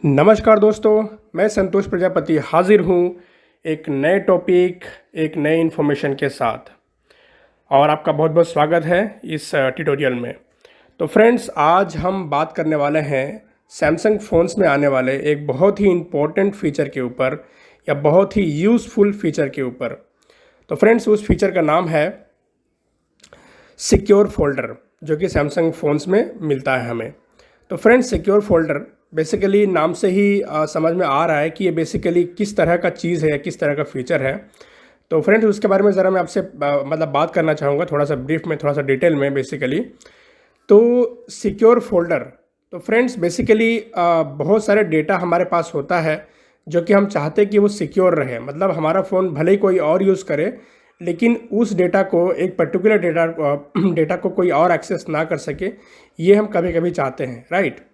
नमस्कार दोस्तों, मैं संतोष प्रजापति हाजिर हूँ एक नए टॉपिक, एक नए इन्फॉर्मेशन के साथ। और आपका बहुत बहुत स्वागत है इस ट्यूटोरियल में। तो फ्रेंड्स, आज हम बात करने वाले हैं सैमसंग फ़ोन्स में आने वाले एक बहुत ही इम्पोर्टेंट फ़ीचर के ऊपर या बहुत ही यूज़फुल फ़ीचर के ऊपर। तो फ्रेंड्स, उस फीचर का नाम है सिक्योर फोल्डर, जो कि सैमसंग फ़ोन्स में मिलता है हमें। तो फ्रेंड्स, सिक्योर फोल्डर बेसिकली नाम से ही समझ में आ रहा है कि ये बेसिकली किस तरह का चीज़ है, किस तरह का फीचर है। तो फ्रेंड्स, उसके बारे में ज़रा मैं आपसे मतलब बात करना चाहूँगा, थोड़ा सा ब्रीफ में, थोड़ा सा डिटेल में बेसिकली। तो सिक्योर फोल्डर, तो फ्रेंड्स बेसिकली बहुत सारे डेटा हमारे पास होता है जो कि हम चाहते हैं कि वो सिक्योर रहे। मतलब हमारा फ़ोन भले ही कोई और यूज़ करे, लेकिन उस डेटा को, एक पर्टिकुलर डेटा को कोई और एक्सेस ना कर सके, ये हम कभी कभी चाहते हैं, राइट।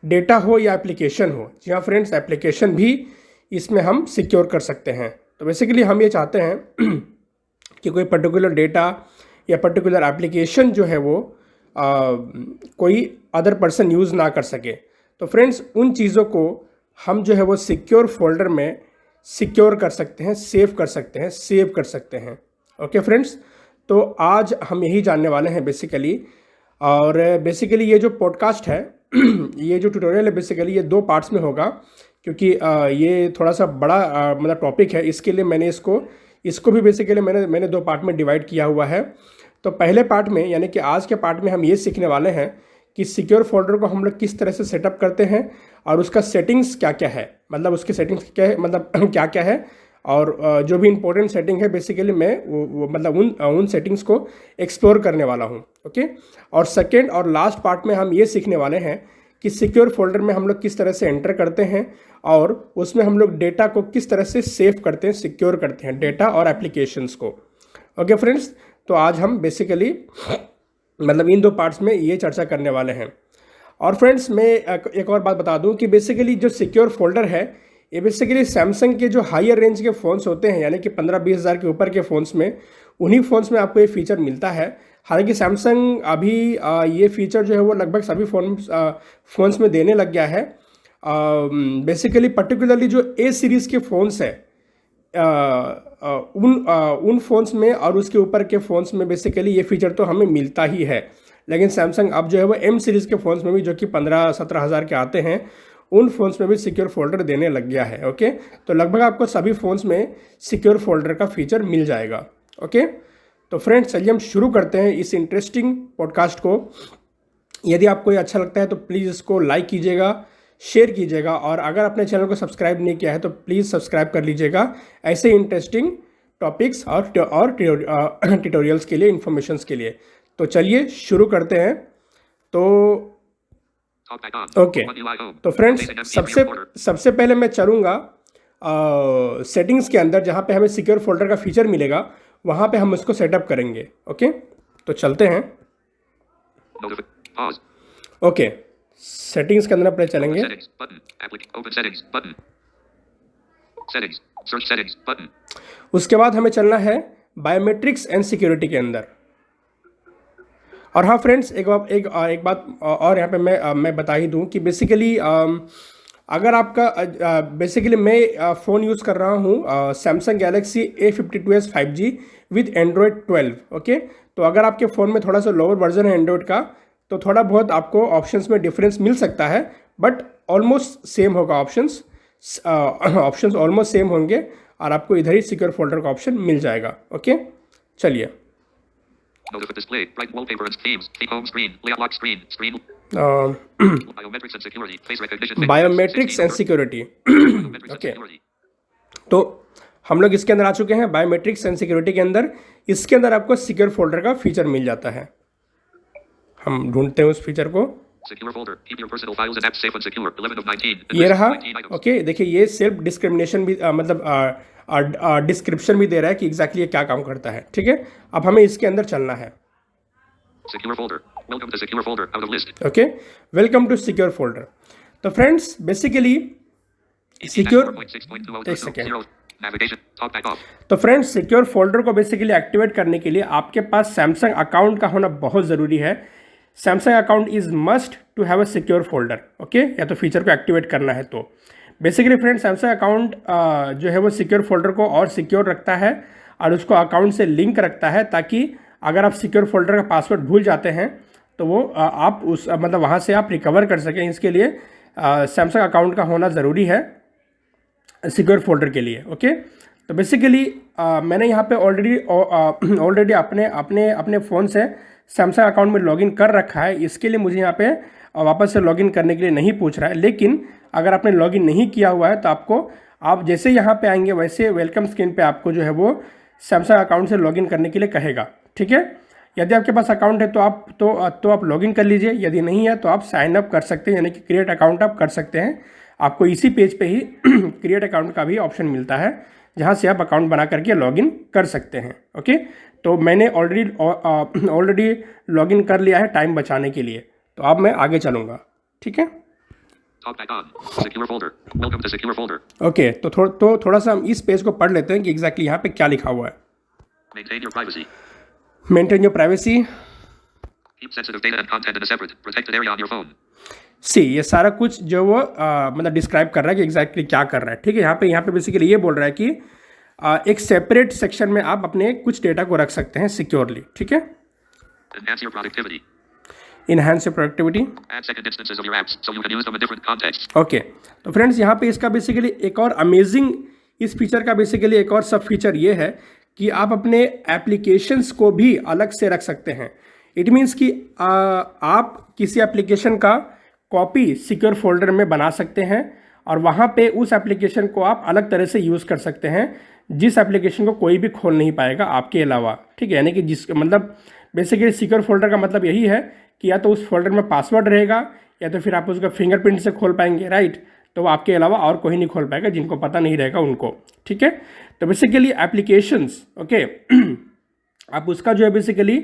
डेटा हो या एप्लीकेशन हो। जी हाँ फ्रेंड्स, एप्लीकेशन भी इसमें हम सिक्योर कर सकते हैं। तो बेसिकली हम ये चाहते हैं कि कोई पर्टिकुलर डेटा या पर्टिकुलर एप्लीकेशन जो है वो कोई अदर पर्सन यूज़ ना कर सके। तो फ्रेंड्स, उन चीज़ों को हम जो है वो सिक्योर फोल्डर में सिक्योर कर सकते हैं, सेव कर सकते हैं, सेव कर सकते हैं। ओके फ्रेंड्स, तो आज हम यही जानने वाले हैं बेसिकली। और बेसिकली ये जो पॉडकास्ट है ये जो ट्यूटोरियल है बेसिकली ये 2 पार्ट्स में होगा, क्योंकि ये थोड़ा सा बड़ा मतलब टॉपिक है। इसके लिए मैंने इसको भी बेसिकली मैंने 2 पार्ट में डिवाइड किया हुआ है। तो पहले पार्ट में, यानी कि आज के पार्ट में, हम ये सीखने वाले हैं कि सिक्योर फोल्डर को हम लोग किस तरह से सेटअप करते हैं और उसका सेटिंग्स क्या क्या है, मतलब उसकी सेटिंग्स क्या है, मतलब क्या क्या है। और जो भी इंपॉर्टेंट सेटिंग है बेसिकली मैं वो मतलब उन सेटिंग्स को एक्सप्लोर करने वाला हूँ। ओके। और सेकेंड और लास्ट पार्ट में हम ये सीखने वाले हैं कि सिक्योर फोल्डर में हम लोग किस तरह से एंटर करते हैं और उसमें हम लोग डेटा को किस तरह से सेव करते हैं, सिक्योर करते हैं डेटा और एप्लीकेशंस को। ओके फ्रेंड्स, तो आज हम बेसिकली मतलब इन 2 पार्ट्स में ये चर्चा करने वाले हैं। और फ्रेंड्स, मैं एक और बात बता दूं कि बेसिकली जो सिक्योर फोल्डर है ये बेसिकली सैमसंग के जो हायर रेंज के फ़ोन्स होते हैं, यानी कि 15-20 हज़ार के ऊपर के फ़ोन्स में, उन्हीं फ़ोन्स में आपको ये फीचर मिलता है। हालांकि सैमसंग अभी ये फीचर जो है वो लगभग सभी फ़ोन्स में देने लग गया है। बेसिकली पर्टिकुलरली जो ए सीरीज़ के फ़ोन्स है उन फ़ोन्स में और उसके ऊपर के फ़ोन्स में बेसिकली ये फीचर तो हमें मिलता ही है। लेकिन सैमसंग अब जो है वो एम सीरीज़ के फ़ोन्स में भी, जो कि 15-17 हज़ार के आते हैं, उन फ़ोन्स में भी सिक्योर फोल्डर देने लग गया है। ओके, तो लगभग आपको सभी फ़ोन्स में सिक्योर फोल्डर का फीचर मिल जाएगा। ओके, तो फ्रेंड्स चलिए हम शुरू करते हैं इस इंटरेस्टिंग पॉडकास्ट को। यदि आपको ये अच्छा लगता है तो प्लीज़ इसको लाइक कीजिएगा, शेयर कीजिएगा, और अगर अपने चैनल को सब्सक्राइब नहीं किया है तो प्लीज़ सब्सक्राइब कर लीजिएगा ऐसे इंटरेस्टिंग टॉपिक्स और ट्यूटोरियल्स के लिए, इन्फॉर्मेशंस के लिए। तो चलिए शुरू करते हैं। तो ओके, तो फ्रेंड्स सबसे पहले मैं चलूँगा सेटिंग्स के अंदर, जहाँ पे हमें सिक्योर फोल्डर का फीचर मिलेगा, वहाँ पे हम इसको सेटअप करेंगे। ओके, तो चलते हैं। ओके, सेटिंग्स के अंदर अपने चलेंगे। उसके बाद हमें चलना है बायोमेट्रिक्स एंड सिक्योरिटी के अंदर। और हाँ फ्रेंड्स, एक बात और यहाँ पे मैं बता ही दूँ कि बेसिकली अगर आपका बेसिकली मैं फ़ोन यूज़ कर रहा हूँ Samsung Galaxy A52s 5G with Android 12। Okay, तो अगर आपके फ़ोन में थोड़ा सा लोअर वर्जन है एंड्रॉयड का, तो थोड़ा बहुत आपको ऑप्शंस में डिफरेंस मिल सकता है, बट ऑलमोस्ट सेम होगा। ऑप्शंस ऑलमोस्ट सेम होंगे और आपको इधर ही सिक्योर फोल्डर का ऑप्शन मिल जाएगा। ओके, चलिए। Display, bright wallpaper and themes, home screen, layout lock screen, biometrics and security, face recognition, biometrics and security। Okay, तो हम लोग इसके अंदर आ चुके हैं, बायोमेट्रिक्स एंड सिक्योरिटी के अंदर। इसके अंदर आपको सिक्योर फोल्डर का फीचर मिल जाता है। हम ढूंढते हैं उस फीचर को। ये रहा। ओके, देखिए ये सेल्फ डिस्क्रिमिनेशन भी मतलब डिस्क्रिप्शन भी दे रहा है कि एग्जैक्टली ये क्या काम करता है। ठीक है, अब हमें इसके अंदर चलना है। Okay, welcome to secure folder. तो फ्रेंड्स बेसिकली सिक्योर, एक सेकेंड। तो फ्रेंड्स, सिक्योर फोल्डर को बेसिकली एक्टिवेट करने के लिए आपके पास सैमसंग अकाउंट का होना बहुत ज़रूरी है। Samsung account is must to have a secure folder, okay, या तो फीचर को एक्टिवेट करना है तो बेसिकली फ्रेंड सैमसंग अकाउंट जो है वो सिक्योर फोल्डर को और सिक्योर रखता है और उसको अकाउंट से लिंक रखता है, ताकि अगर आप सिक्योर फोल्डर का पासवर्ड भूल जाते हैं तो वो आप उस मतलब वहाँ से आप रिकवर कर सकें। इसके लिए सैमसंग अकाउंट का होना ज़रूरी है सिक्योर फोल्डर के लिए, ओके। तो बेसिकली मैंने यहाँ पे ऑलरेडी अपने फ़ोन से सैमसंग अकाउंट में लॉगिन कर रखा है। इसके लिए मुझे यहाँ पे वापस से लॉगिन करने के लिए नहीं पूछ रहा है। लेकिन अगर आपने लॉगिन नहीं किया हुआ है तो आप जैसे यहाँ पे आएंगे वैसे वेलकम स्क्रीन पे आपको जो है वो सैमसंग अकाउंट से लॉगिन करने के लिए कहेगा, ठीक है। यदि आपके पास अकाउंट है तो आप लॉगिन कर लीजिए, यदि नहीं है तो आप साइन अप कर सकते हैं, यानी कि क्रिएट अकाउंट आप कर सकते हैं। आपको इसी पेज पे ही क्रिएट अकाउंट का भी ऑप्शन मिलता है, जहाँ से आप अकाउंट बना करके लॉगिन कर सकते हैं, ओके। तो मैंने ऑलरेडी लॉगिन कर लिया है टाइम बचाने के लिए, तो अब मैं आगे चलूँगा, ठीक है। ओके, तो थोड़ा सा हम इस पेज को पढ़ लेते हैं कि एग्जैक्टली यहाँ पे क्या लिखा हुआ है। मेंटेन योर प्राइवेसी, सी, ये सारा कुछ जो वो मतलब डिस्क्राइब कर रहा है कि एग्जैक्टली क्या कर रहा है, ठीक है। यहाँ पे बेसिकली ये बोल रहा है कि एक सेपरेट सेक्शन में आप अपने कुछ डेटा को रख सकते हैं सिक्योरली, ठीक है। Enhance your productivity. Add second instances of your apps so you can use them in different contexts. Okay, तो फ्रेंड्स यहाँ पे इसका बेसिकली एक और अमेजिंग इस फीचर का बेसिकली एक और सब फीचर ये है कि आप अपने एप्लीकेशंस को भी अलग से रख सकते हैं। इट मीन्स कि आप किसी एप्लीकेशन का कॉपी सिक्योर फोल्डर में बना सकते हैं और वहाँ पे उस एप्लीकेशन को आप अलग तरह से यूज़ कर सकते हैं, जिस एप्लीकेशन को कोई भी खोल नहीं पाएगा आपके अलावा, ठीक है। यानी कि जिस मतलब बेसिकली सिक्योर फोल्डर का मतलब यही है कि या तो उस फोल्डर में पासवर्ड रहेगा या तो फिर आप उसका फिंगरप्रिंट से खोल पाएंगे, राइट। तो आपके अलावा और कोई नहीं खोल पाएगा, जिनको पता नहीं रहेगा उनको, ठीक है। तो बेसिकली एप्लीकेशंस, ओके, आप उसका जो है बेसिकली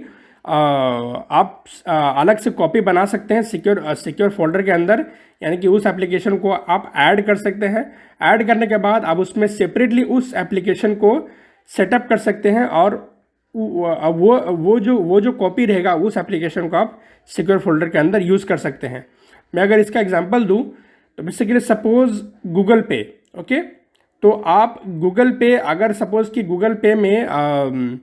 आप अलग से कॉपी बना सकते हैं सिक्योर फोल्डर के अंदर, यानी कि उस एप्लीकेशन को आप ऐड कर सकते हैं। ऐड करने के बाद आप उसमें सेपरेटली उस एप्लीकेशन को सेटअप कर सकते हैं और वो जो कॉपी रहेगा उस एप्लीकेशन को आप सिक्योर फोल्डर के अंदर यूज़ कर सकते हैं। मैं अगर इसका एग्जांपल दूं तो बेसिकली सपोज गूगल पे, ओके, तो आप गूगल पे अगर सपोज कि गूगल पे में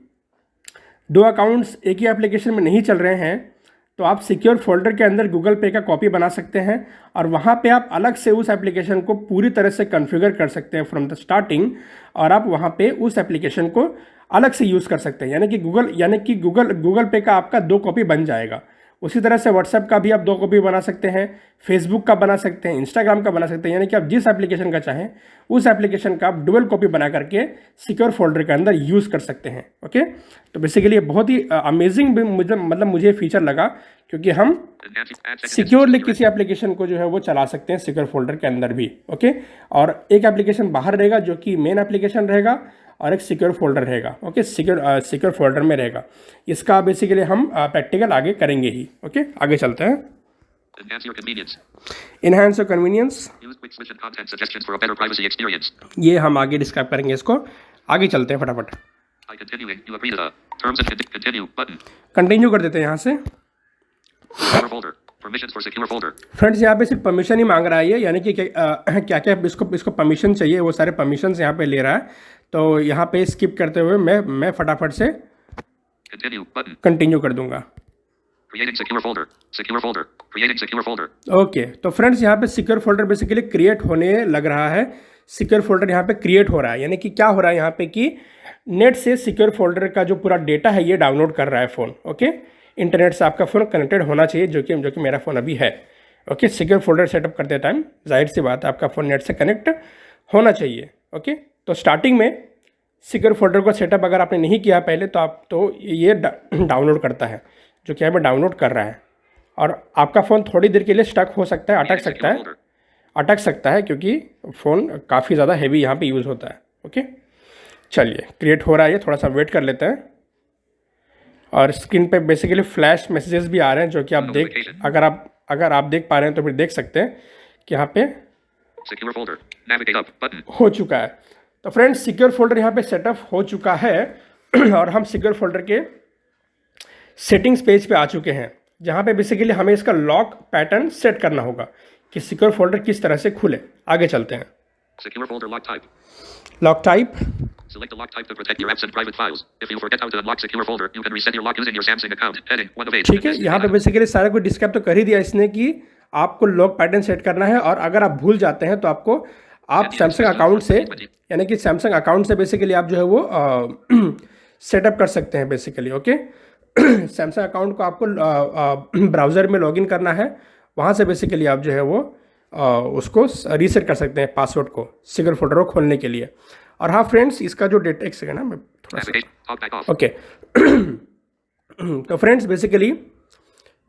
दो अकाउंट्स एक ही एप्लीकेशन में नहीं चल रहे हैं तो आप सिक्योर फोल्डर के अंदर गूगल पे का कॉपी बना सकते हैं और वहाँ पे आप अलग से उस एप्लीकेशन को पूरी तरह से कॉन्फ़िगर कर सकते हैं फ्रॉम द स्टार्टिंग, और आप वहाँ पे उस एप्लीकेशन को अलग से यूज़ कर सकते हैं। यानी कि गूगल पे का आपका दो कॉपी बन जाएगा। उसी तरह से व्हाट्सएप का भी आप दो कॉपी बना सकते हैं, फेसबुक का बना सकते हैं, इंस्टाग्राम का बना सकते हैं, यानी कि आप जिस एप्लीकेशन का चाहें उस एप्लीकेशन का आप डुअल कॉपी बना करके सिक्योर फोल्डर के अंदर यूज़ कर सकते हैं, ओके। तो बेसिकली ये बहुत ही अमेजिंग मतलब मुझे फीचर लगा, क्योंकि हम सिक्योरली किसी एप्लीकेशन को जो है वो चला सकते हैं सिक्योर फोल्डर के अंदर भी, ओके। और एक एप्लीकेशन बाहर रहेगा जो कि मेन एप्लीकेशन रहेगा और एक सिक्योर फोल्डर रहेगा, ओके, सिक्योर फोल्डर में रहेगा। इसका बेसिकली हम प्रैक्टिकल आगे करेंगे ही, ओके। आगे चलते हैं। Enhance your convenience. Use quick switch and content suggestions for a better privacy experience. ये हम आगे डिस्क्राइब करेंगे इसको। आगे चलते हैं फटाफट। कंटिन्यू कर देते हैं यहाँ से। फ्रेंड्स यहाँ पे सिर्फ परमिशन ही मांग रहा है ये, यानी कि क्या क्या इसको परमिशन चाहिए वो सारे परमिशन यहाँ पे ले रहा है। तो यहाँ पे स्किप करते हुए मैं फटाफट से कंटिन्यू कर दूंगा। ओके, तो फ्रेंड्स यहाँ पे सिक्योर फोल्डर बेसिकली क्रिएट होने लग रहा है। सिक्योर फोल्डर यहाँ पे क्रिएट हो रहा है, यानी कि क्या हो रहा है यहाँ पे कि नेट से सिक्योर फोल्डर का जो पूरा डेटा है ये डाउनलोड कर रहा है फ़ोन, ओके। इंटरनेट से आपका फ़ोन कनेक्टेड होना चाहिए, जो कि मेरा फ़ोन अभी है, ओके। सिक्योर फोल्डर सेटअप करते टाइम जाहिर सी बात है आपका फ़ोन नेट से कनेक्ट होना चाहिए, ओके। तो स्टार्टिंग में सिक्योर फोल्डर को सेटअप अगर आपने नहीं किया पहले तो ये डाउनलोड करता है, जो कि यहाँ पर डाउनलोड कर रहा है, और आपका फ़ोन थोड़ी देर के लिए स्टक हो सकता है, अटक सकता है क्योंकि फ़ोन काफ़ी ज़्यादा हैवी यहाँ पे यूज़ होता है, ओके। चलिए, क्रिएट हो रहा है ये, थोड़ा सा वेट कर लेते हैं। और स्क्रीन पे बेसिकली फ्लैश मैसेजेस भी आ रहे हैं, जो कि आप अगर आप देख पा रहे हैं तो फिर देख सकते हैं कि यहाँ पे हो चुका है। तो फ्रेंड्स, सिक्योर फोल्डर यहाँ पे सेटअप हो चुका है और हम सिक्योर फोल्डर के सेटिंग्स पेज पे आ चुके हैं। जहाँ पे बेसिकली हमें इसका लॉक पैटर्न सेट करना होगा कि सिक्योर फोल्डर किस तरह से खुले। आगे चलते हैं। Secure folder lock type. Lock type, Select the lock type to protect your apps and private files. If you forget how to unlock secure folder, you can reset your lock using your Samsung account. Heading 1 of 8. ठीक है। यहाँ पे basically सारा कुछ describe तो कर ही दिया इसने कि आपको लॉक पैटर्न सेट करना है, और अगर आप भूल जाते हैं तो आपको आप सैमसंग अकाउंट से, यानी कि सैमसंग अकाउंट से बेसिकली आप जो है वो सेटअप कर सकते हैं बेसिकली। ओके, सैमसंग अकाउंट को आपको ब्राउज़र में लॉगिन करना है, वहाँ से बेसिकली आप जो है वो उसको रीसेट कर सकते हैं पासवर्ड को सिक्योर फोल्डर को खोलने के लिए। और हाँ फ्रेंड्स, इसका जो डेटा, एक सेकेंड ना, मैं थोड़ा सा, ओके। तो फ्रेंड्स बेसिकली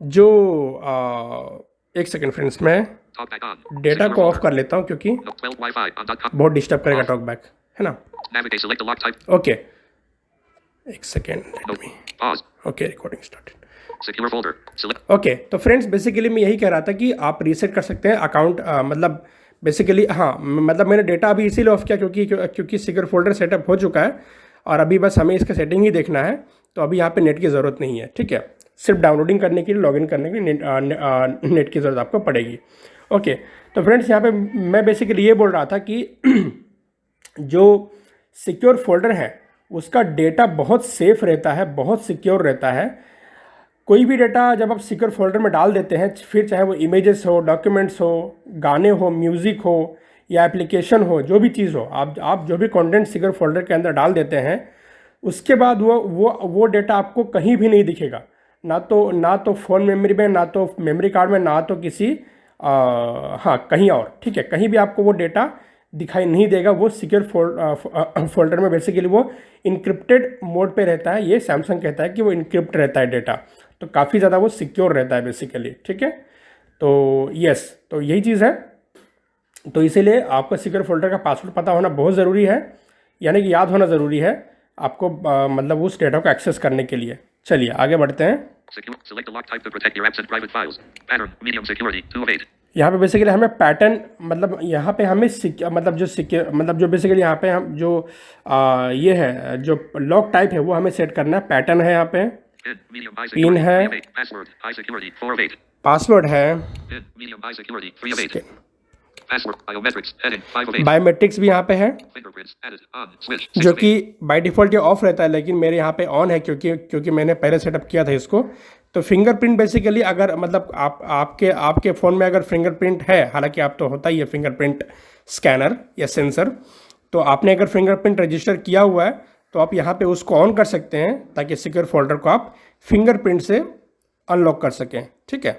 जो एक सेकेंड फ्रेंड्स, मैं डेटा को ऑफ कर लेता हूँ क्योंकि बहुत डिस्टर्ब करेगा टॉक बैक, है ना। ओके, एक second, okay, recording started. Secure folder. Select. Okay, तो फ्रेंड्स बेसिकली मैं यही कह रहा था कि आप रीसेट कर सकते हैं अकाउंट, मतलब बेसिकली हाँ, मतलब मैंने डेटा अभी इसीलिए ऑफ किया क्योंकि सिक्योर फोल्डर सेटअप हो चुका है और अभी बस हमें इसका सेटिंग ही देखना है। तो अभी यहाँ पे नेट की ज़रूरत नहीं है, ठीक है। सिर्फ डाउनलोडिंग करने के लिए, लॉगिन करने के लिए नेट की ज़रूरत आपको पड़ेगी। ओके, तो फ्रेंड्स यहाँ पे मैं बेसिकली ये बोल रहा था कि जो सिक्योर फोल्डर है उसका डेटा बहुत सेफ रहता है, बहुत सिक्योर रहता है। कोई भी डेटा जब आप सिक्योर फोल्डर में डाल देते हैं, फिर चाहे वो इमेजेस हो, डॉक्यूमेंट्स हो, गाने हो, म्यूज़िक हो या एप्लीकेशन हो, जो भी चीज़ हो, आप जो भी कंटेंट सिक्योर फोल्डर के अंदर डाल देते हैं, उसके बाद वो डेटा आपको कहीं भी नहीं दिखेगा, ना तो फ़ोन मेमोरी में, ना तो मेमोरी कार्ड में, ना तो किसी हाँ कहीं और, ठीक है, कहीं भी आपको वो डेटा दिखाई नहीं देगा। वो सिक्योर फोल्डर में बेसिकली वो इनक्रिप्टेड मोड पे रहता है। ये सैमसंग कहता है कि वो इनक्रिप्ट रहता है डेटा, तो काफ़ी ज़्यादा वो सिक्योर रहता है बेसिकली, ठीक है। तो यस, तो यही चीज़ है। तो इसीलिए आपको सिक्योर फोल्डर का पासवर्ड पता होना बहुत ज़रूरी है, यानी कि याद होना ज़रूरी है आपको, मतलब उस डेटा को एक्सेस करने के लिए। चलिए आगे बढ़ते हैं। Select the lock type to protect your apps and private files. Pattern, medium security, 2 of 8. यहाँ पे बेसिकली हमें पैटर्न, मतलब यहाँ पे हमें मतलब जो बेसिकली यहाँ पे हम जो ये है, जो लॉक टाइप है वो हमें सेट करना है। पैटर्न है, यहाँ पे पिन है, पासवर्ड है, बायोमेट्रिक्स भी यहाँ पे है, जो कि बाय डिफ़ॉल्ट ये ऑफ रहता है, लेकिन मेरे यहाँ पे ऑन है क्योंकि मैंने पहले सेटअप किया था इसको। तो फिंगरप्रिंट बेसिकली अगर मतलब आपके फ़ोन में अगर फिंगरप्रिंट है, हालांकि आप तो होता ही है फिंगरप्रिंट स्कैनर या सेंसर, तो आपने अगर फिंगरप्रिंट रजिस्टर किया हुआ है तो आप यहाँ पे उसको ऑन कर सकते हैं ताकि सिक्योर फोल्डर को आप फिंगरप्रिंट से अनलॉक कर सकें, ठीक है।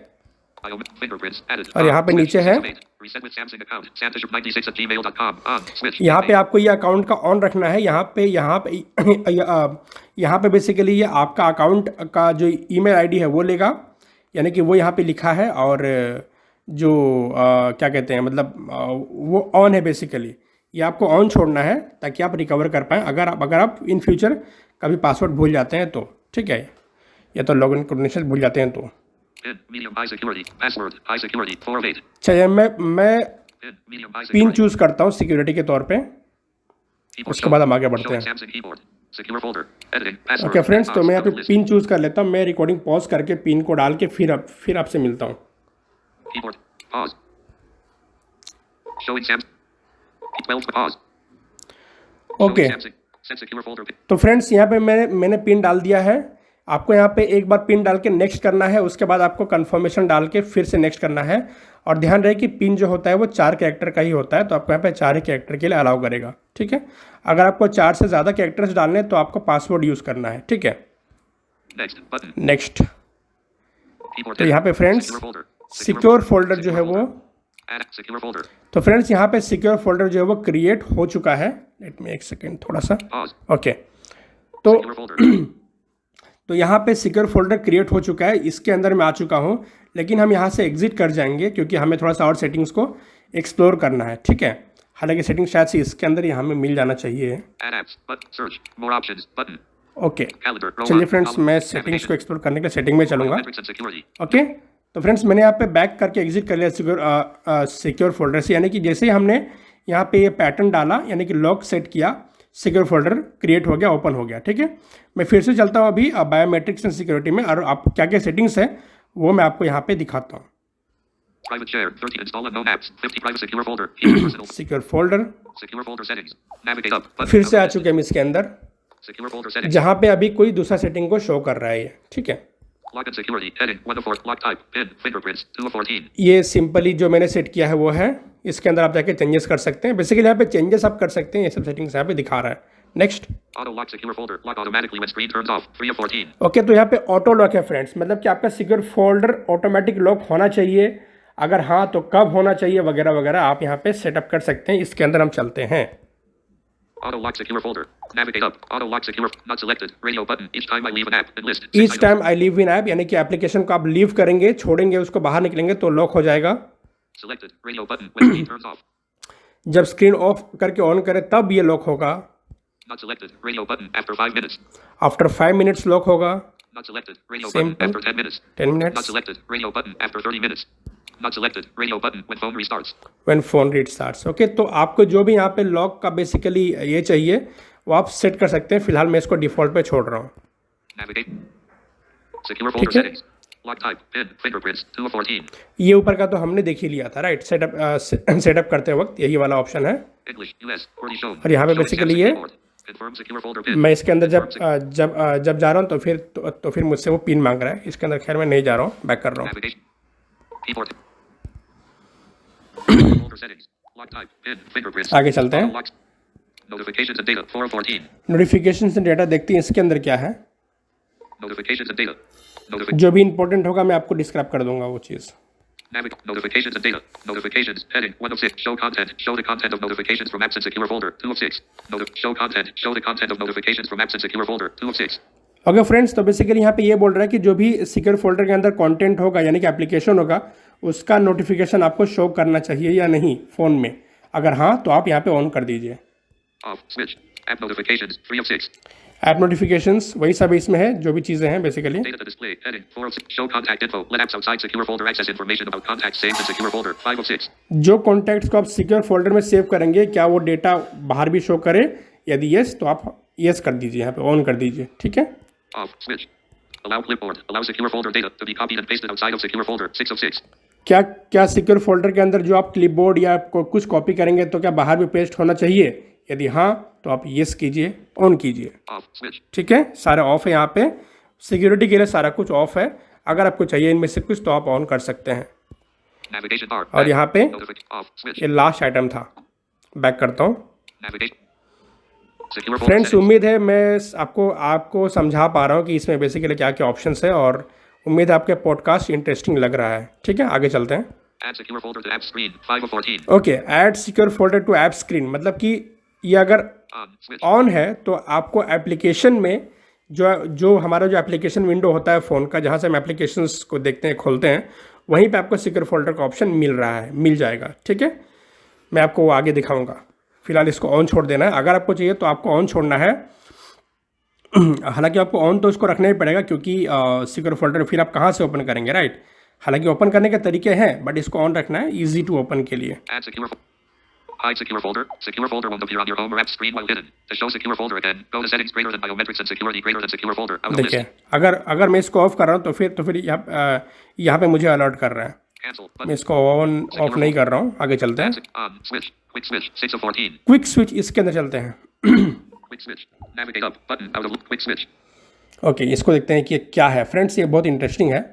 और यहाँ पे नीचे है, यहाँ पे आपको ये अकाउंट का ऑन रखना है। यहाँ पे बेसिकली ये आपका अकाउंट का जो ईमेल आईडी है वो लेगा, यानी कि वो यहाँ पे लिखा है, और जो क्या कहते हैं, मतलब वो ऑन है बेसिकली। ये आपको ऑन छोड़ना है ताकि आप रिकवर कर पाएँ अगर आप इन फ्यूचर कभी पासवर्ड भूल जाते हैं तो, ठीक है, या तो लॉगिन क्रेडेंशियल भूल जाते हैं तो। चलिए मैं पिन चूज करता हूँ सिक्योरिटी के तौर पे, उसके बाद हम आगे बढ़ते हैं। ओके फ्रेंड्स, तो मैं यहाँ पे पिन चूज कर लेता हूँ। मैं रिकॉर्डिंग पॉज करके पिन को डाल के फिर आपसे मिलता हूँ। ओके, तो फ्रेंड्स यहाँ पे मैंने पिन डाल दिया है। आपको यहाँ पे एक बार पिन डाल के नेक्स्ट करना है, उसके बाद आपको कंफर्मेशन डाल के फिर से नेक्स्ट करना है। और ध्यान रहे कि पिन जो होता है वो 4 कैरेक्टर का ही होता है, तो आपको यहाँ पे 4 ही कैरेक्टर के लिए अलाउ करेगा, ठीक है। अगर आपको 4 से ज़्यादा कैरेक्टर्स डालने हैं तो आपको पासवर्ड यूज़ करना है, ठीक है। नेक्स्ट। तो यहाँ पे फ्रेंड्स सिक्योर फोल्डर जो है वो, तो फ्रेंड्स यहाँ पे सिक्योर फोल्डर जो है वो क्रिएट हो चुका है। लेट मी एक सेकेंड थोड़ा सा, ओके। तो यहाँ पे सिक्योर फोल्डर क्रिएट हो चुका है, इसके अंदर मैं आ चुका हूँ, लेकिन हम यहाँ से एग्जिट कर जाएंगे क्योंकि हमें थोड़ा सा और सेटिंग्स को एक्सप्लोर करना है, ठीक है। हालांकि सेटिंग शायद से इसके अंदर ही हमें मिल जाना चाहिए। ओके, चलिए फ्रेंड्स, मैं सेटिंग्स को एक्सप्लोर करने के लिए सेटिंग में चलूँगा। ओके, तो फ्रेंड्स मैंने यहाँ पे बैक करके एग्जिट कर लिया सिक्योर फोल्डर से, यानी कि जैसे ही हमने यहाँ पे ये पैटर्न डाला, यानी कि लॉक सेट किया, सिक्योर फोल्डर क्रिएट हो गया, ओपन हो गया, ठीक है। मैं फिर से चलता हूँ अभी बायोमेट्रिक्स एंड सिक्योरिटी में, और आप क्या क्या सेटिंग्स है वो मैं आपको यहाँ पे दिखाता हूँ। Private share, 30 install unknown apps, 50 private secure folder, keep personal, secure folder, secure folder settings, navigate up, button, फिर से आ out, चुके हैं हम इसके अंदर, secure folder settings, जहाँ पे अभी कोई दूसरा सेटिंग को शो कर रहा है ये, ठीक है। lock and security, heading, 1 of 4, lock type, pin, fingerprints, 2 of 14, ये सिंपली जो मैंने सेट किया है वो है, इसके अंदर आप जाके चेंजेस कर सकते हैं। बेसिकली यहाँ पे चेंजेस आप कर सकते हैं, ये सब सेटिंग्स यहाँ पे दिखा रहा है। Next, auto lock secure folder, lock automatically when screen turns off, 3 of 14, okay, तो यहाँ पे ऑटो लॉक है फ्रेंड्स, मतलब कि आपका सिक्योर फोल्डर ऑटोमेटिक लॉक होना चाहिए, अगर हाँ तो कब होना चाहिए वगैरह वगैरह आप यहाँ पे सेटअप कर सकते हैं। इसके अंदर हम चलते हैं। auto lock secure folder, navigate up, auto lock secure, not selected, radio button, each time I leave an app, enlist, each time I leave in app, यानी कि एप्लीकेशन को आप लीव करेंगे, छोड़ेंगे, उसको बाहर निकलेंगे तो लॉक हो जाएगा। selected, radio button, when screen turns off, जब स्क्रीन ऑफ करके ऑन करें तब ये लॉक होगा। not selected, radio button, after 5 minutes, after 5 minutes lock होगा। not selected, radio Simple. button, after 10 minutes, 10 not minutes selected, radio button, after 30 minutes, not selected, radio button, when phone restarts, when phone restarts. Okay, तो आपको जो भी यहाँ पे lock का basically ये चाहिए वो आप सेट कर सकते हैं। फिलहाल मैं इसको डिफ़ॉल्ट पे छोड़ रहा हूँ। navigate, secure folder है। settings, lock type, pin, fingerprints, 2 of 14, ये ऊपर का तो हमने देख ही लिया था, राइट। सेटअप करते वक्त यही वाला ऑप्शन है। English, US, already shown, और यहाँ पे showing बेसिकली Samsung ये keyboard, confirm secure folder pin, मैं इसके अंदर जब जा रहा हूँ तो फिर मुझसे वो पिन मांग रहा है। इसके अंदर खैर मैं नहीं जा रहा हूँ, बैक कर रहा हूँ। navigation, keyboard, folder settings, lock type, pin, fingerprints, आगे चलते हैं। auto locks, notifications and data, 4 of 14, notification से डेटा देखते हैं इसके अंदर क्या है। notifications and data, जो भी इंपॉर्टेंट होगा मैं आपको डिस्क्राइब कर दूंगा वो चीज़। notifications and data, notifications, heading, 1 of 6, show content, show the content of notifications from apps and secure folder, 2 of 6, show content, show the content of notifications from apps and secure folder, 2 of 6, okay friends, तो basically यहाँ पे ये बोल रहा है कि जो भी सिक्योर फोल्डर के अंदर कंटेंट होगा यानी कि एप्लीकेशन होगा उसका नोटिफिकेशन आपको शो करना चाहिए या नहीं फ़ोन में। अगर हाँ तो आप यहाँ पे ऑन कर दीजिए। off, switch, app notifications, 3 of 6, app notifications वही सब इसमें है, जो भी चीज़ें हैं basically. data to display, heading, 4 of 6, show contact info, let apps outside secure folder access information about contacts saved in secure folder, 5 of 6, जो कॉन्टैक्ट्स को आप सिक्योर फोल्डर में सेव करेंगे क्या वो डेटा बाहर भी शो करे, यदि यस तो आप यस कर दीजिए, यहाँ पे ऑन कर दीजिए, ठीक है। off, switch, allow clipboard, allow secure folder data to be copied and pasted outside of secure folder, 6 of 6, क्या सिक्योर फोल्डर के अंदर जो आप क्लिपबोर्ड या कुछ कॉपी करेंगे तो क्या बाहर भी पेस्ट होना चाहिए? यदि हाँ तो आप यस कीजिए, ऑन कीजिए, off, switch, ठीक है। सारा ऑफ है, यहाँ पे सिक्योरिटी के लिए सारा कुछ ऑफ है। अगर आपको चाहिए इनमें से कुछ तो आप ऑन कर सकते हैं। navigation bar, और यहाँ पे off, switch, ये लास्ट आइटम था, बैक करता हूँ। navigation, secure folder friends, settings, उम्मीद है मैं आपको समझा पा रहा हूँ कि इसमें बेसिकली क्या क्या ऑप्शंस है, और उम्मीद है आपके पॉडकास्ट इंटरेस्टिंग लग रहा है, ठीक है। आगे चलते हैं। add secure folder to app screen, 5 of 14, okay, add secure folder to app screen, मतलब कि ये अगर on, switch, ऑन है तो आपको एप्लीकेशन में जो हमारा जो एप्लीकेशन विंडो होता है फ़ोन का, जहाँ से हम एप्लीकेशंस को देखते हैं, खोलते हैं, वहीं पे आपको सिक्योर फोल्डर का ऑप्शन मिल जाएगा, ठीक है। मैं आपको वो आगे दिखाऊंगा। फिलहाल इसको ऑन छोड़ देना है। अगर आपको चाहिए तो आपको ऑन छोड़ना है। हालांकि आपको ऑन तो उसको रखना ही पड़ेगा क्योंकि सिक्योर फोल्डर फिर आप कहाँ से ओपन करेंगे, राइट। हालांकि ओपन करने के तरीके हैं बट इसको ऑन रखना है ईजी टू ओपन के लिए। add secure hide secure folder won't appear on your home or app screen while hidden. To show secure folder again, go to settings greater than biometrics and security greater than secure folder, out of list, देखिए, अगर मैं इसको of कर रहा हूँ तो फिर यहाँ पे मुझे अलर्ट कर रहा है। cancel, मैं button, इसको ऑन ऑफ नहीं कर रहा हूँ। आगे चलते हैं। on, switch, quick switch, 6 of 14, quick switch, इसके अंदर चलते हैं। quick switch, navigate up, button, out of loop, quick switch, okay, इसको देखते हैं कि ये क्या है। फ्रेंड्स, ये बहुत इंटरेस्टिंग है।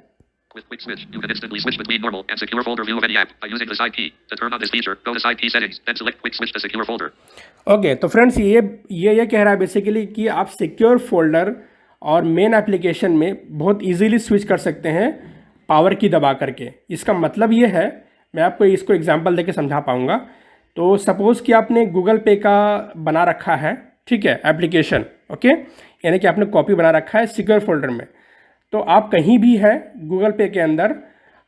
with quick switch, you can instantly switch between normal and secure folder view of any app by using the side key. To turn on this feature, go to side key settings, then select quick switch to secure folder. Okay, तो friends ये कह रहा है basically कि आप secure folder और main application में बहुत इजीली स्विच कर सकते हैं पावर की दबा करके। इसका मतलब ये है, मैं आपको इसको एग्जांपल देके समझा पाऊँगा। तो सपोज़ कि आपने गूगल पे का बना रखा है, ठीक है, एप्लीकेशन, ओके, यानी कि आपने कॉपी बना रखा है सिक्योर फोल्डर में। तो आप कहीं भी है गूगल पे के अंदर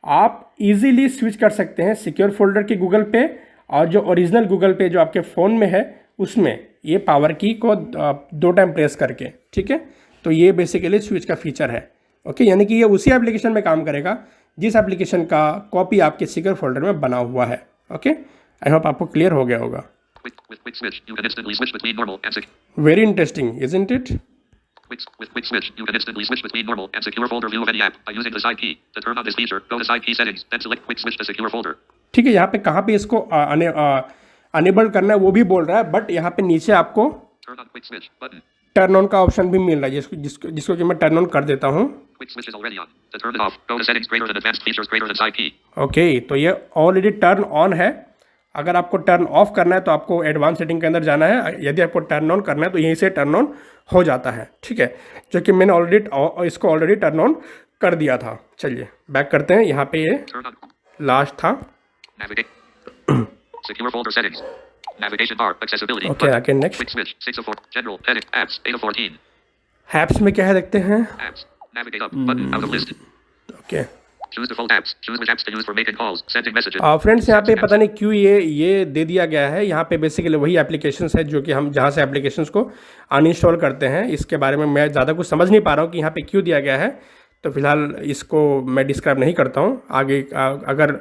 आप इजीली स्विच कर सकते हैं सिक्योर फोल्डर के गूगल पे और जो ओरिजिनल गूगल पे जो आपके फ़ोन में है उसमें, ये पावर की को 2 टाइम प्रेस करके, ठीक है। तो ये बेसिकली स्विच का फीचर है, ओके, यानी कि ये उसी एप्लीकेशन में काम करेगा जिस एप्लीकेशन का कॉपी आपके सिक्योर फोल्डर में बना हुआ है, ओके। आई होप आपको क्लियर हो गया होगा। Quick switch, you can instantly switch between normal and secure. Very interesting, isn't it? With quick switch, you can instantly switch between normal and secure folder view of any app by using the side key. To turn on this feature, go to side key settings, then select quick switch to secure folder. ठीक है, यहाँ पे कहाँ पे इसको enable करना है वो भी बोल रहा है, बट यहाँ पे नीचे आपको Turn on quick switch button. Turn on का ऑप्शन भी मिल रहा है, जिसको कि मैं टर्न ऑन कर देता हूँ। Quick switch is already on. To turn it off, go to settings greater than advanced features greater than side key. Okay, तो ये ऑलरेडी टर्न ऑन है। अगर आपको टर्न ऑफ करना है तो आपको एडवांस सेटिंग के अंदर जाना है, यदि आपको टर्न ऑन करना है तो यहीं से टर्न ऑन हो जाता है। ठीक है, जो कि मैंने इसको ऑलरेडी टर्न ऑन कर दिया था। चलिए बैक करते हैं, यहाँ पे ये लास्ट था। Navigate. Secure folder settings. Navigation bar. Accessibility. Okay, आगे next. Quick switch. 6 of 4. General. Edit. Apps. 8 of 14. Apps में क्या है देखते हैं। Apps. Navigate up. Button. Out of list. Okay Choose default apps. Choose which apps to use for making calls, sending messages. Friends, यहाँ पे पता नहीं क्यों ये दे दिया गया है। यहाँ पे बेसिकली वही एप्लीकेशंस है जो कि हम जहाँ से एप्लीकेशंस को अनइंस्टॉल करते हैं। इसके बारे में मैं ज़्यादा कुछ समझ नहीं पा रहा हूँ कि यहाँ पे क्यों दिया गया है, तो फिलहाल इसको मैं डिस्क्राइब नहीं करता हूँ। आगे अगर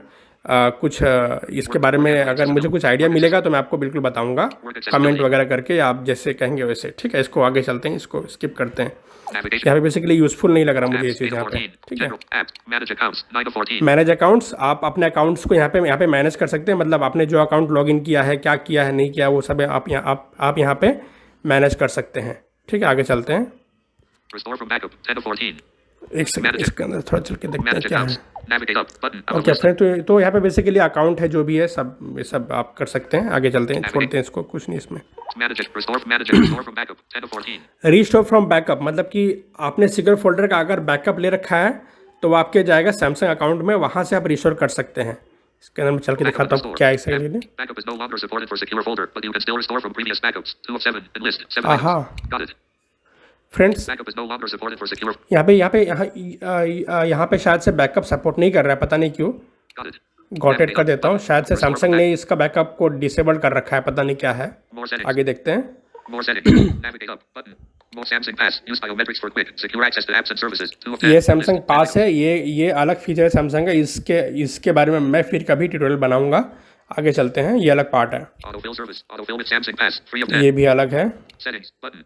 कुछ इसके बारे में अगर मुझे कुछ आइडिया मिलेगा तो मैं आपको बिल्कुल बताऊँगा, कमेंट वगैरह करके, आप जैसे कहेंगे वैसे। ठीक है, इसको आगे चलते हैं, इसको स्किप करते हैं। यहाँ पे बेसिकली यूज़फुल नहीं लग रहा मुझे ये चीज़ यहाँ पे। ठीक है, Manage accounts. 9 of 14. Manage accounts, आप अपने अकाउंट्स को यहाँ पे मैनेज कर सकते हैं। मतलब आपने जो अकाउंट लॉगिन किया है, क्या किया है, नहीं किया, वो सब आप यहाँ पे मैनेज कर सकते हैं। ठीक है, आगे चलते हैं। Restore from backup. 10 of 14. एक सेकंड, इसके अंदर थोड़ा चल के देखते हैं Manage क्या है। accounts. Navigate up. Button. Out of okay list. Friend, तो यहाँ पे बेसिकली अकाउंट है जो भी है, ये सब आप कर सकते हैं। आगे चलते हैं, छोड़ते हैं इसको, कुछ नहीं इसमें। Manage it. Restore. Manage it. Restore from backup. 10 of 14. Restore from backup मतलब कि आपने सिक्योर फोल्डर का अगर बैकअप ले रखा है तो वो आपके जाएगा सैमसंग अकाउंट में, वहाँ से आप रिस्टोर कर सकते हैं। इसके अंदर मैं चल के दिखाता हूँ क्या है इसके। Backup is no longer supported for secure folder, but you can still restore from previous backups. 2 of 7 in list. 7 आहा items. Got it. Friends, Backup is no longer supported for secure. यहाँ पे शायद से बैकअप सपोर्ट नहीं कर रहा है, पता नहीं क्यों। Got it. गॉट इट कर देता हूँ। शायद से सैमसंग ने इसका बैकअप को डिसेबल कर रखा है, पता नहीं क्या है। More settings. आगे देखते हैं। More settings. Navigate up. Button. More Samsung Pass. Use biometrics for quick, secure access to apps and services. 2 of 10. ये सैमसंग पास है, ये अलग फीचर है सैमसंग का। इसके बारे में मैं फिर कभी ट्यूटोरियल बनाऊंगा। आगे चलते हैं, ये अलग पार्ट है। Autofill service. Autofill with Samsung Pass. 3 of 10. ये भी अलग है। Settings. Button.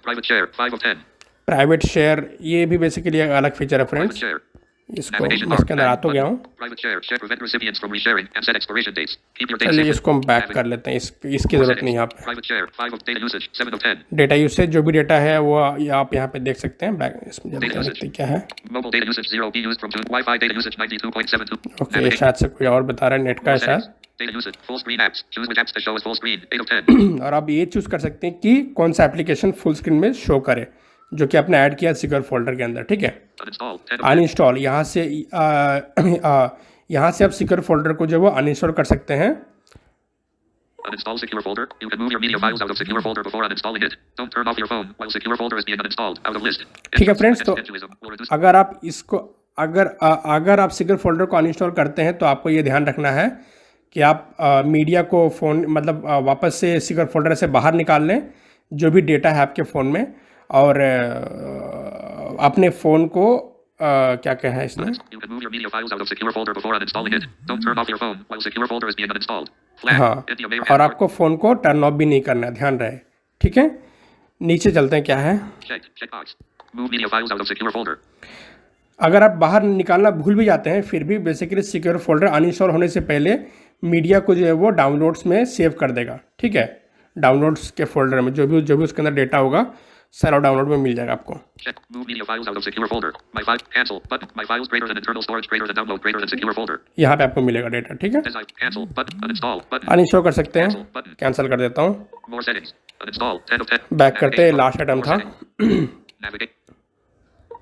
Private share. 5 of 10. Private share, ये भी बेसिकली एक अलग फीचर है Private फ्रेंड्स। share. इसको मैं इसके अंदर आ तो गया हूँ। Private share. Share prevent recipients from resharing and set expiration dates. Keep your data चलिए safe. इसको हम बैक कर लेते हैं, इसकी ज़रूरत नहीं है यहाँ पे। Private share. 5 of data usage. 7 of 10. Data usage, जो भी डेटा है वो आप यहाँ पे देख सकते हैं। बैक इसमें जल्दी देखते हैं क्या है। Mobile data usage 0 be used from June. Wi-Fi data usage 92.72. Okay, ये शायद से कोई और बता रहा है, नेट का है शायद। Data usage. Full screen apps. Choose which apps to show as full screen. 8 of 10. और आप ये चूज़ कर सकते हैं कि कौन सा एप्लीकेशन फुल स्क्रीन में शो करे, जो कि आपने ऐड किया सिक्योर फोल्डर के अंदर। ठीक है, Uninstall. 10 of 10. अनइंस्टॉल, यहाँ से आप सिक्योर फोल्डर को जो वो अनइंस्टॉल कर सकते हैं। Uninstall secure folder. You can move your media files out of secure folder before uninstalling it. Don't turn off your phone while secure folder is being uninstalled. Out of list. ठीक है friends, तो Evangelism will reduce. अगर आप इसको अगर आप secure folder को uninstall करते हैं तो आपको ये ध्यान रखना है कि आप मीडिया को फ़ोन मतलब वापस से सिक्योर फोल्डर से बाहर निकाल लें, जो भी डेटा है आपके फ़ोन में, और अपने फ़ोन को क्या कहा है इसने। You can move your media files out of secure folder before uninstalling it. Don't turn off your phone while secure folder is being uninstalled. Flag. हाँ, India may और आपको फ़ोन को टर्न ऑफ भी नहीं करना है, ध्यान रहे। ठीक है, नीचे चलते हैं क्या है। checked. Checkbox. Move media files out of secure folder. अगर आप बाहर निकालना भूल भी जाते हैं, फिर भी बेसिकली सिक्योर फोल्डर अनइंस्टॉल होने से पहले मीडिया को जो है वो डाउनलोड्स में सेव कर देगा। ठीक है, डाउनलोड्स के फोल्डर में जो भी उसके अंदर डेटा होगा सारा डाउनलोड में मिल जाएगा आपको। Check. Move media files out of secure folder. My file. Cancel. Button. My files greater than internal storage greater than download greater than secure folder. यहाँ पे आपको मिलेगा डेटा। ठीक है, As I cancel. Button. Uninstall. Button. Uninstall कर सकते हैं, cancel कर देता हूँ। More settings. Uninstall. 10 of 10. Back करते हैं, लास्ट आइटम था। Navigate.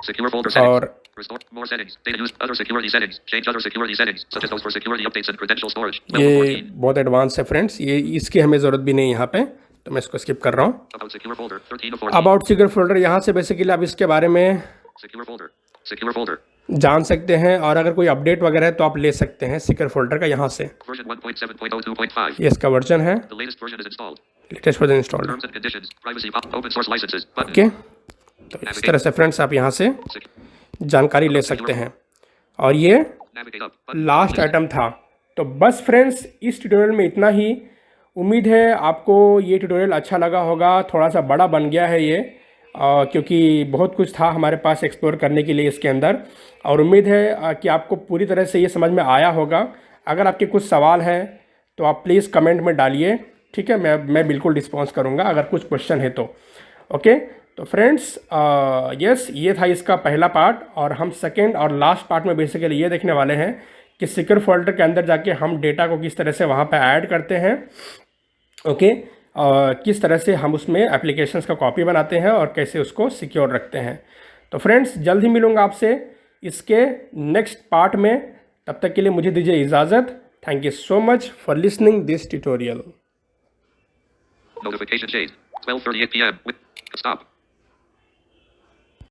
Secure folder settings. और Restore. More settings. Data use. Other security settings. Change other security settings, such as those for security updates and credential storage. Level ये 14. बहुत advance है friends, ये इसकी हमें ज़रूरत भी नहीं यहाँ पे, तो मैं इसको स्किप कर रहा हूँ। About secure folder. 13 of 14. About secure folder, यहाँ से बेसिकली आप इसके बारे में Secure folder. Secure folder. जान सकते हैं, और अगर कोई अपडेट वगैरह है तो आप ले सकते हैं सिक्योर फोल्डर का यहाँ से। Version 1.7.02.5. ये इसका वर्जन है, The latest version is installed. Latest version installed. Terms and conditions. Privacy. Open source licenses. Button. Okay, तो इस तरह से फ्रेंड्स आप यहाँ से जानकारी ले सकते हैं। और ये Navigate up. Button. Last item था। तो बस फ्रेंड्स, इस ट्यूटोरियल में इतना ही। उम्मीद है आपको ये ट्यूटोरियल अच्छा लगा होगा, थोड़ा सा बड़ा बन गया है ये, क्योंकि बहुत कुछ था हमारे पास एक्सप्लोर करने के लिए इसके अंदर। और उम्मीद है कि आपको पूरी तरह से ये समझ में आया होगा। अगर आपके कुछ सवाल हैं तो आप प्लीज़ कमेंट में डालिए, ठीक है। मैं बिल्कुल रिस्पॉन्स करूँगा अगर कुछ क्वेश्चन है तो। ओके, तो फ्रेंड्स यस, ये था इसका पहला पार्ट। और हम सेकेंड और लास्ट पार्ट में बेसिकली ये देखने वाले हैं कि सिक्योर फोल्डर के अंदर जाके हम डेटा को किस तरह से वहाँ पे ऐड करते हैं। ओके, किस तरह से हम उसमें एप्लीकेशंस का कॉपी बनाते हैं और कैसे उसको सिक्योर रखते हैं। तो फ्रेंड्स जल्द ही मिलूँगा आपसे इसके नेक्स्ट पार्ट में। तब तक के लिए मुझे दीजिए इजाज़त। Thank you so much for listening this tutorial. Notification shade. 12:38 p.m. Stop.